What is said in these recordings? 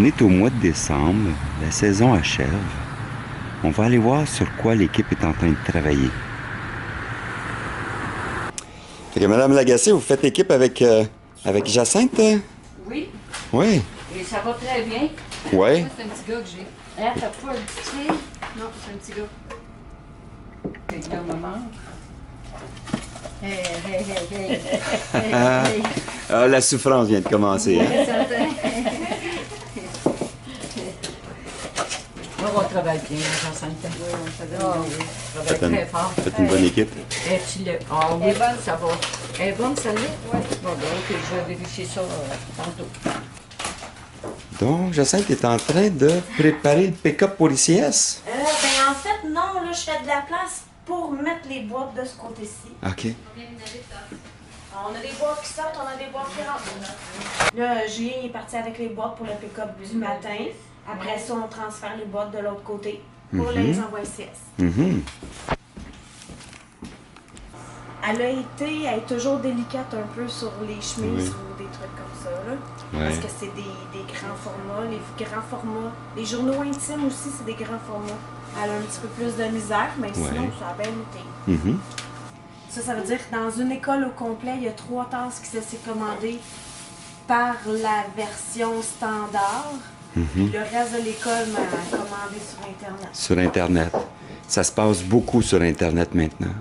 est au mois de décembre, la saison achève. On va aller voir sur quoi l'équipe est en train de travailler. Fait que Madame Lagacé, vous faites équipe avec Jacinthe? Oui. Oui. Et ça va très bien. Oui. C'est un petit gars que j'ai. Hein, t'as pas une petite fille? Non, c'est un petit gars. Fait que là, maman. Hey, hey, hey, hey. Hey, hey. Ah, la souffrance vient de commencer. Hein? On travaille bien, Jacinthe. Oui, on travaille très fort. Faites une bonne équipe. Ah oui, ça va. Elle est bonne, celle-là? Oui. Bon, ben, ok, je vais vérifier ça tantôt. Donc, Jacinthe est en train de préparer le pick-up pour ICS. En fait, non, là, je fais de la place pour mettre les boîtes de ce côté-ci. OK. On a des boîtes qui sortent, on a des boîtes qui rentrent. Là, Julien est parti avec les boîtes pour le pick-up du matin. Après ça, on transfère les boîtes de l'autre côté pour les envoyer CS. Elle est toujours délicate un peu sur les chemises ou des trucs comme ça. Là. Parce que c'est des grands formats. Les grands formats, les journaux intimes aussi, c'est des grands formats. Elle a un petit peu plus de misère, mais sinon, ça a bien été. Ça veut dire que dans une école au complet, il y a 3 tasses qui se sont commandées par la version standard. Le reste de l'école m'a commandé sur Internet. Sur Internet. Ça se passe beaucoup sur Internet maintenant.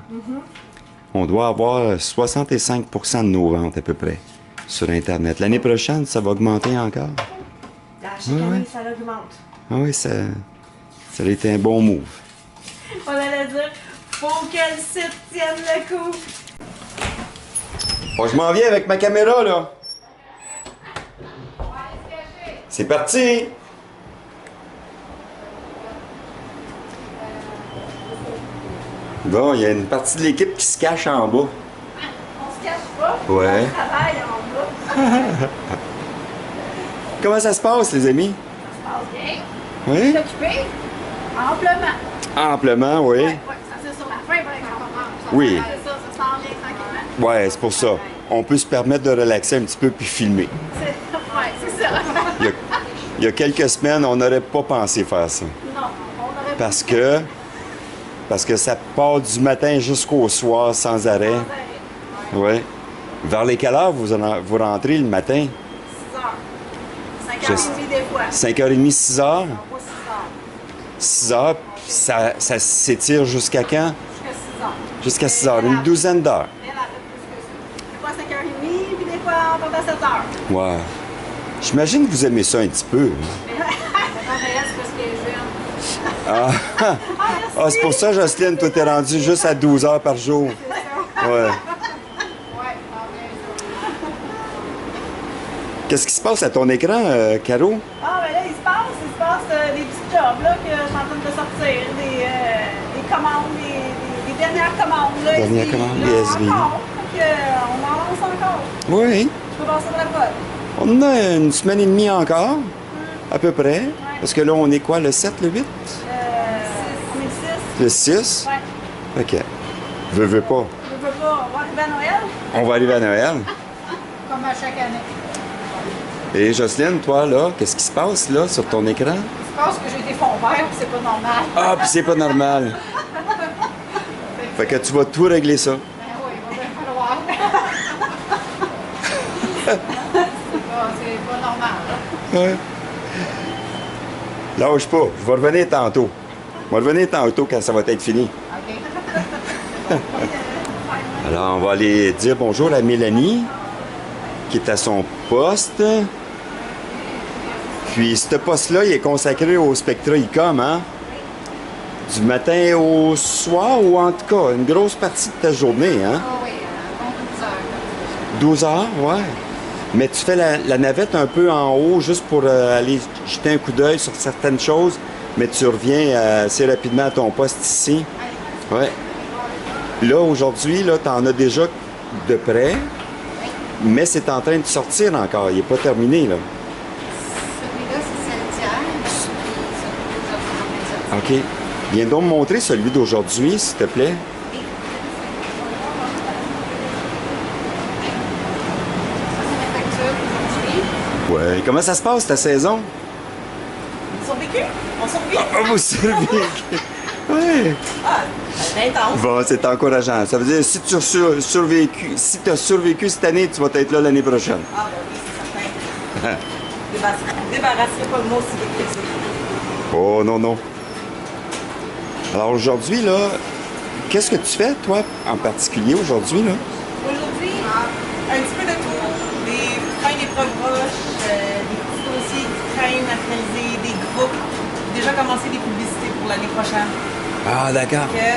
On doit avoir 65% de nos ventes à peu près sur Internet. L'année prochaine, ça va augmenter encore. Chaque année, ça augmente. Ah oui, ça a été un bon move. On allait dire, faut que le site tienne le coup. Bon, je m'en viens avec ma caméra, là. C'est parti! Bon, il y a une partie de l'équipe qui se cache en bas. On se cache pas. Ouais. On travaille en bas. Comment ça se passe, les amis? Ça se passe bien. Oui? T'es occupé? Amplement. Amplement, oui. Ouais, ça c'est sur la fin, par exemple. Oui. Ça s'en vient tranquillement. Ouais, c'est pour ça. On peut se permettre de relaxer un petit peu puis filmer. Ouais, c'est ça. Il y a quelques semaines, on n'aurait pas pensé faire ça. Non, on aurait Parce que ça part du matin jusqu'au soir sans arrêt. Oui. Vers les quelle heure vous rentrez le matin? 6 heures. 5h30 des fois. 5h30, 6h? Pas 6 heures. 6h, puis ça s'étire jusqu'à quand? Jusqu'à 6 heures. Jusqu'à 6h, une douzaine d'heures. Elle a fait plus que ça. Des fois 5h30, puis des fois on tombe à 7 heures. Ouais. J'imagine que vous aimez ça un petit peu. Ah, c'est pour ça, Jocelyne, toi, t'es rendue juste à 12 heures par jour. Ouais. Qu'est-ce qui se passe à ton écran, Caro? Ah, ben là, il se passe des petits jobs là, que je suis en train de sortir, des commandes, des dernières commandes. Là, Dernières commandes, des SVI. On en lance encore. Oui. Je peux passer de la pote. On en a une semaine et demie encore, à peu près. Parce que là, on est quoi, le 7, le 8? On est 6. Le 6? Ouais. OK. Veux pas. Je veux pas. On va arriver à Noël. On va arriver à Noël. Comme à chaque année. Et Jocelyne, toi, là, qu'est-ce qui se passe, là, sur ton écran? Je pense que j'ai des fonds verts, c'est pas normal. Ah, puis c'est pas normal. Fait que tu vas tout régler ça. Ben oui, il va bien falloir. c'est pas normal, là. Ouais. Lâche pas. Je vais revenir tantôt. Je vais revenir tantôt quand ça va être fini. OK. Alors, on va aller dire bonjour à Mélanie, qui est à son poste. Puis, ce poste-là, il est consacré au Spectra ICOM, hein? Du matin au soir, ou en tout cas, une grosse partie de ta journée, hein? Ah oui, bon 12 heures, ouais. Mais tu fais la navette un peu en haut, juste pour aller jeter un coup d'œil sur certaines choses, mais tu reviens assez rapidement à ton poste ici. Ouais. Là, aujourd'hui, là, tu en as déjà de près, mais c'est en train de sortir encore. Il n'est pas terminé, là. Celui-là, c'est celle d'hier. OK. Viens donc me montrer celui d'aujourd'hui, s'il te plaît. Ça, c'est la facture d'aujourd'hui. Ouais. Comment ça se passe, ta saison? Survécu? On survit? Ah, vous survécu! Ouais! Ah, c'est intense. Bon, c'est encourageant. Ça veut dire si tu as survécu, si tu as survécu cette année, tu vas être là l'année prochaine. Ah, ben oui, c'est certain. Débarrasserai pas le mot aussi vite que ça. Oh non, non. Alors aujourd'hui, là, qu'est-ce que tu fais, toi, en particulier aujourd'hui, là? Aujourd'hui, un petit peu de tout. Des freins, des proches, des petits dossiers qui traînent à finaliser, des groupes. Déjà commencé des publicités pour l'année prochaine. Ah, d'accord. Que...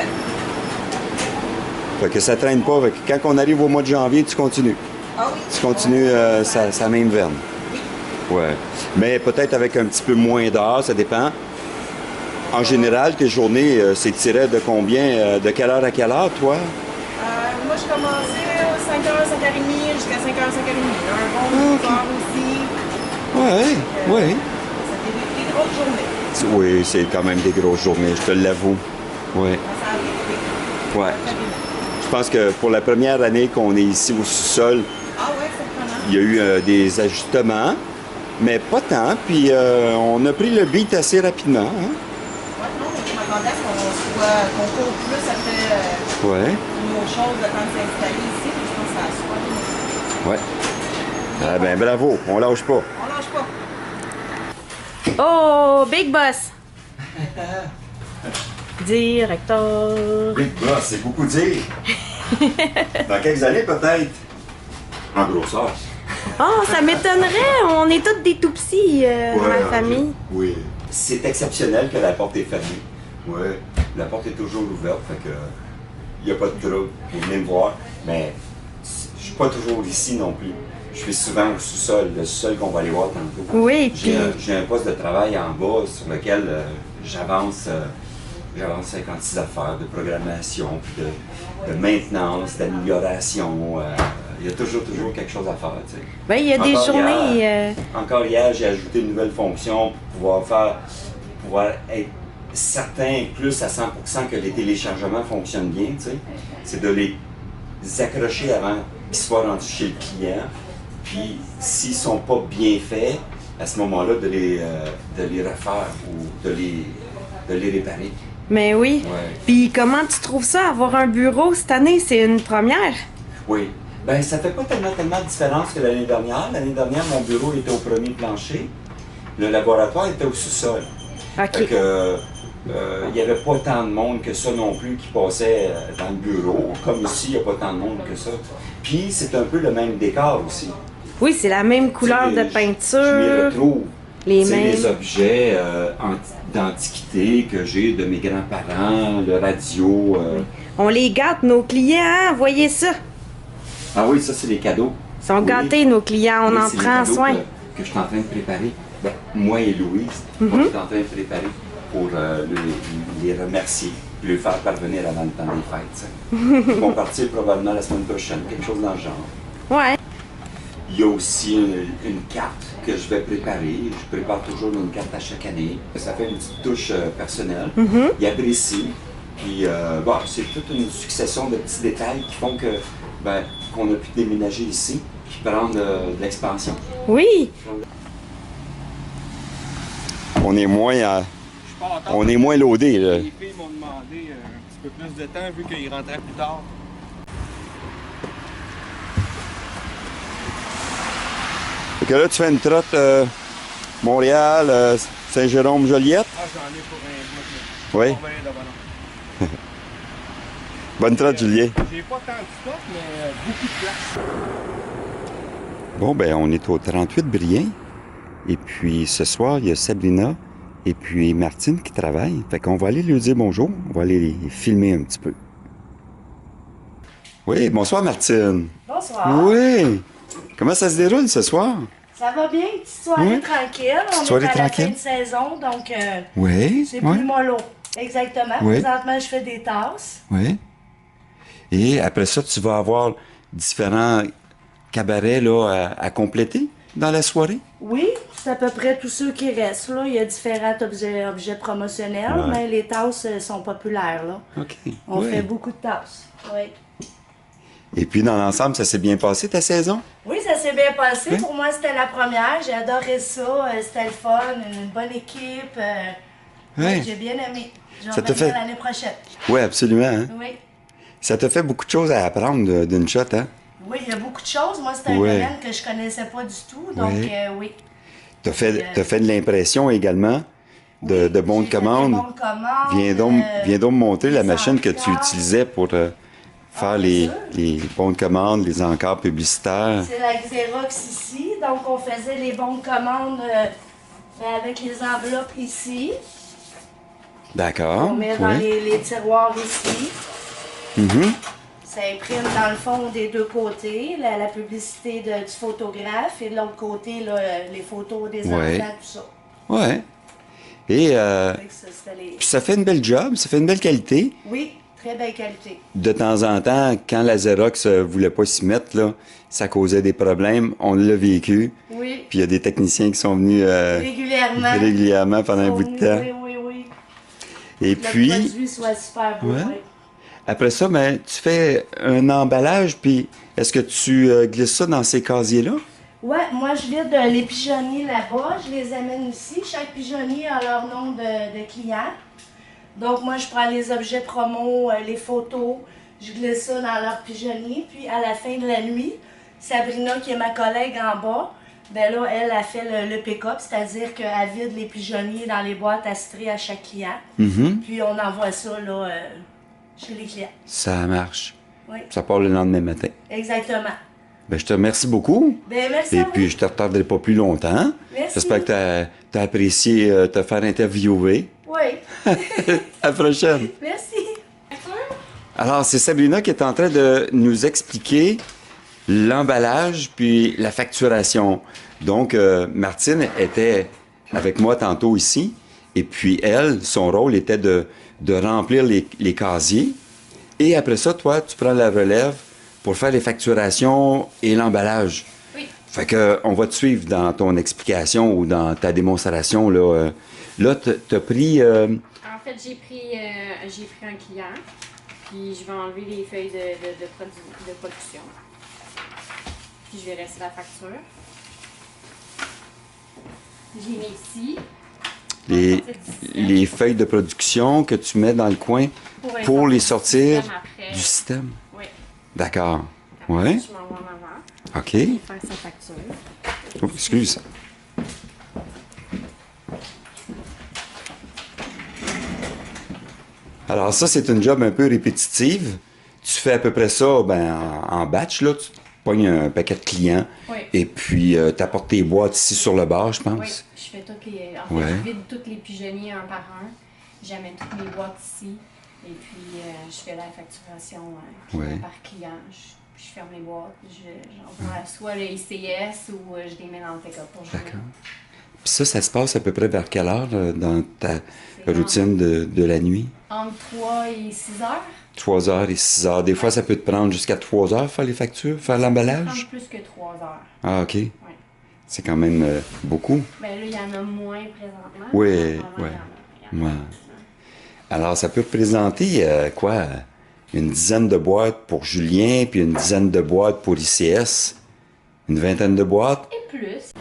Fait que ça traîne pas. Fait que quand on arrive au mois de janvier, tu continues. Ah oui. Tu continues sa même veine. Ouais. Mais peut-être avec un petit peu moins d'heures, ça dépend. En général, tes journées s'étiraient de combien? De quelle heure à quelle heure, toi? Moi, je commençais à 5h, 5h30 jusqu'à 5h, 5h30. Un bon soir aussi. Ouais, ouais. C'était des grosses journées. Oui, c'est quand même des grosses journées, je te l'avoue. Ouais. Ça a été Ouais. Je pense que pour la première année qu'on est ici au sous-sol, Ah ouais, surprenant. il y a eu des ajustements, mais pas tant. Puis on a pris le beat assez rapidement. Hein? Ouais, non, mais je m'attendais à ce qu'on court plus après Ouais. nos choses de temps de s'installer ici, puis je pense que ça a super bien. Ouais. Ah ben bravo, on lâche pas. On lâche pas. Oh, Big Boss! Directeur. Big Boss, c'est beaucoup dire. Dans quelques années peut-être. En grosseur. Oh, ça m'étonnerait. On est tous des tout petits dans la famille. Oui. C'est exceptionnel que la porte est fermée. Oui. La porte est toujours ouverte, fait que il n'y a pas de trouble. Vous venez me voir, mais je suis pas toujours ici non plus. Je suis souvent au sous-sol, le sous-sol qu'on va aller voir tantôt. Oui, puis... J'ai un poste de travail en bas sur lequel j'avance 56 affaires de programmation, puis de maintenance, d'amélioration. Il y a toujours quelque chose à faire. Tu sais. Ben, il y a des journées... Encore hier, j'ai ajouté une nouvelle fonction pour pouvoir être certain, plus à 100% que les téléchargements fonctionnent bien. Tu sais. C'est de les accrocher avant qu'ils soient rendus chez le client. Puis, s'ils ne sont pas bien faits, à ce moment-là, de les refaire ou de les réparer. Mais oui. Ouais. Puis comment tu trouves ça, avoir un bureau cette année? C'est une première? Oui. Ben ça fait pas tellement de différence que l'année dernière. L'année dernière, mon bureau était au premier plancher. Le laboratoire était au sous-sol. OK. Fait que, il n'y avait pas tant de monde que ça non plus qui passait dans le bureau. Comme ici, il n'y a pas tant de monde que ça. Puis, c'est un peu le même décor aussi. Oui, c'est la même couleur de Je peinture. m'y retrouve. Les C'est mêmes. les objets d'antiquité que j'ai de mes grands-parents, le radio. On les gâte, nos clients, hein? Voyez ça. Ah oui, ça, c'est les cadeaux. Ils sont Oui. gâtés, nos clients. On Oui, en c'est les prend cadeaux soin. que je suis en train de préparer. Ben, moi et Louise, on est en train de préparer pour les remercier et les faire parvenir avant le temps des fêtes. Ça. Ils vont partir probablement la semaine prochaine, quelque chose dans le genre. Ouais. Il y a aussi une carte que je vais préparer. Je prépare toujours une carte à chaque année. Ça fait une petite touche personnelle. Il apprécie. Puis, bon, c'est toute une succession de petits détails qui font que qu'on a pu déménager ici puis prendre de l'expansion. Oui. On est moins loadé. Là. Les filles m'ont demandé un petit peu plus de temps vu qu'ils rentraient plus tard. Fait que là, tu fais une trotte Montréal, Saint-Jérôme-Joliette. Ah, j'en ai pour un bout. Oui. Pas bien de bonheur. Bonne trotte, Julien. J'ai pas tant de stock, mais beaucoup de place. Bon, ben, on est au 38 Brien. Et puis, ce soir, il y a Sabrina et puis Martine qui travaillent. Fait qu'on va aller lui dire bonjour. On va aller les filmer un petit peu. Oui, bonsoir, Martine. Bonsoir. Oui. Comment ça se déroule ce soir? Ça va bien, petite soirée Oui. tranquille. On Soirée est à tranquille. la fin de saison, donc Oui. c'est oui. plus mollo. Exactement. Oui. Présentement, je fais des tasses. Oui. Et après ça, tu vas avoir différents cabarets là, à compléter dans la soirée? Oui, c'est à peu près tous ceux qui restent. Là. Il y a différents objets promotionnels, Ouais. mais les tasses sont populaires. Là. OK. On Oui. fait beaucoup de tasses. Oui. Et puis, dans l'ensemble, ça s'est bien passé, ta saison? Oui, ça s'est bien passé. Oui. Pour moi, c'était la première. J'ai adoré ça. C'était le fun. Une bonne équipe. Oui. J'ai bien aimé. Je Ça te reviendrai fait- l'année prochaine. Oui, absolument. Hein? Oui. Ça t'a fait beaucoup de choses à apprendre d'une shot, hein? Oui, il y a beaucoup de choses. Moi, c'est un Ouais. domaine que je connaissais pas du tout. Donc, Oui. oui. T'as fait de l'impression également de bons de J'ai fait des commande. bons de commande. Viens donc me montrer la les machine que tu encarts. utilisais pour faire bien sûr. les bons de commande, les encarts publicitaires. C'est la Xerox ici. Donc, on faisait les bons de commande avec les enveloppes ici. D'accord. On met dans Oui. les tiroirs ici. Mhm. Ça imprime dans le fond des deux côtés, la publicité du photographe et de l'autre côté, là, les photos des Ouais. enfants, tout ça. Ouais. Et Fait que ça, c'était puis ça fait une belle job, ça fait une belle qualité. Oui, très belle qualité. De temps en temps, quand la Xerox voulait pas s'y mettre, là, ça causait des problèmes. On l'a vécu. Oui, Puis il y a des techniciens qui sont venus régulièrement. régulièrement pendant un bout de temps. Oui, oui, oui. Et Le puis, produit soit super beau. Ouais. Oui. après ça, ben, tu fais un emballage, puis est-ce que tu glisses ça dans ces casiers-là? Ouais, moi je vide les pigeonniers là-bas, je les amène ici. Chaque pigeonnier a leur nom de client. Donc moi je prends les objets promo, les photos, je glisse ça dans leur pigeonnier. Puis à la fin de la nuit, Sabrina qui est ma collègue en bas, ben là elle a fait le pick-up, c'est-à-dire qu'elle vide les pigeonniers dans les boîtes astrées à chaque client. Mhm. Puis on envoie ça là, chez les clients. Ça marche. Oui, Ça part le lendemain matin. exactement. Ben, je te remercie beaucoup. Ben merci Et à vous. puis, je te retarderai pas plus longtemps. Merci. J'espère que tu as apprécié te faire interviewer. Oui, À la prochaine. merci. Alors, c'est Sabrina qui est en train de nous expliquer l'emballage puis la facturation. Donc, Martine était avec moi tantôt ici. Et puis, elle, son rôle était de remplir les casiers. Et après ça, toi, tu prends la relève pour faire les facturations et l'emballage. Oui. Fait que, on va te suivre dans ton explication ou dans ta démonstration. Là, t'as pris... En fait, j'ai pris un client, puis je vais enlever les feuilles de production. Puis je vais laisser la facture. J'ai mis ici. les feuilles de production que tu mets dans le coin pour les sortir du système. Oui. D'accord. Oui. Je m'envoie en avant. OK. Et faire sa facture. Oh, excuse. Alors ça, c'est une job un peu répétitive. Tu fais à peu près ça en batch, là. Tu pognes un paquet de clients. Oui. Et puis, tu apportes tes boîtes ici sur le bord, je pense. Oui, je fais toutes les. En fait, Ouais. je vide tous les pigeonniers un par un. J'amène toutes mes boîtes ici. Et puis, je fais la facturation client Ouais. par client. Je ferme les boîtes. J'envoie soit le ICS ou je les mets dans le pick-up pour jouer. D'accord. Puis ça se passe à peu près vers quelle heure dans ta C'est routine de la nuit? Entre 3 et 6 heures. 3 heures et 6 heures. Des fois, ça peut te prendre jusqu'à 3 heures faire les factures, faire Ça l'emballage? prend plus que 3 heures. Ah, OK. Oui. C'est quand même beaucoup. Ben là, il y en a moins présentement. Oui, mais avant, oui. il y en a. Ouais. Alors, ça peut représenter, une dizaine de boîtes pour Julien, puis une dizaine de boîtes pour ICS. Une vingtaine de boîtes. Et plus.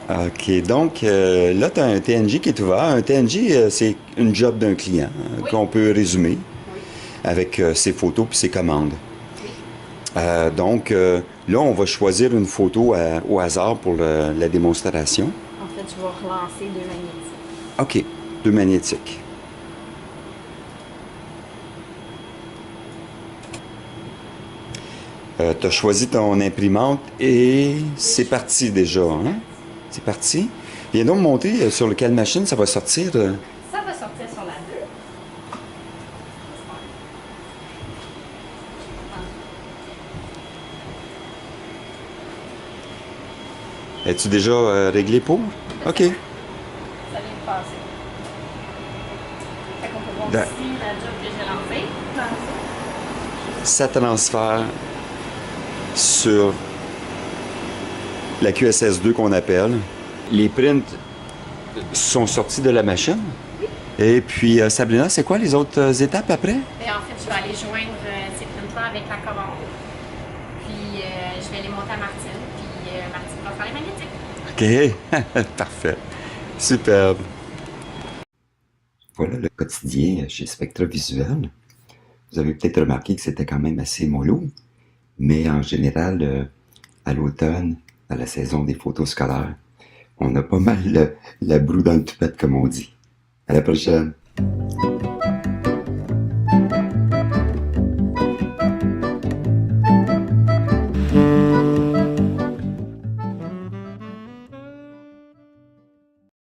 OK. Donc, là, tu as un TNG qui est ouvert. Un TNG, c'est une job d'un client Oui. qu'on peut résumer Oui. avec ses photos puis ses commandes. Donc, là, on va choisir une photo au hasard pour la démonstration. En fait, je vais relancer 2 magnétiques. OK. 2 magnétiques. Tu as choisi ton imprimante et c'est parti déjà. Hein? C'est parti. Viens donc me montrer sur quelle machine ça va sortir. Ça va sortir sur la 2. Es-tu déjà réglé pour? OK. Ça vient de passer. Fait qu'on peut voir Da- ici la job que j'ai lancée. Ça transfère sur la QSS2 qu'on appelle. Les prints sont sortis de la machine. Et puis, Sabrina, c'est quoi les autres étapes après? Et en fait, je vais aller joindre ces printers avec la commande. OK. Parfait. Superbe. Voilà le quotidien chez Spectra Visuel. Vous avez peut-être remarqué que c'était quand même assez mollo, mais en général, à l'automne, à la saison des photos scolaires, on a pas mal la broue dans le toupette, comme on dit. À la prochaine!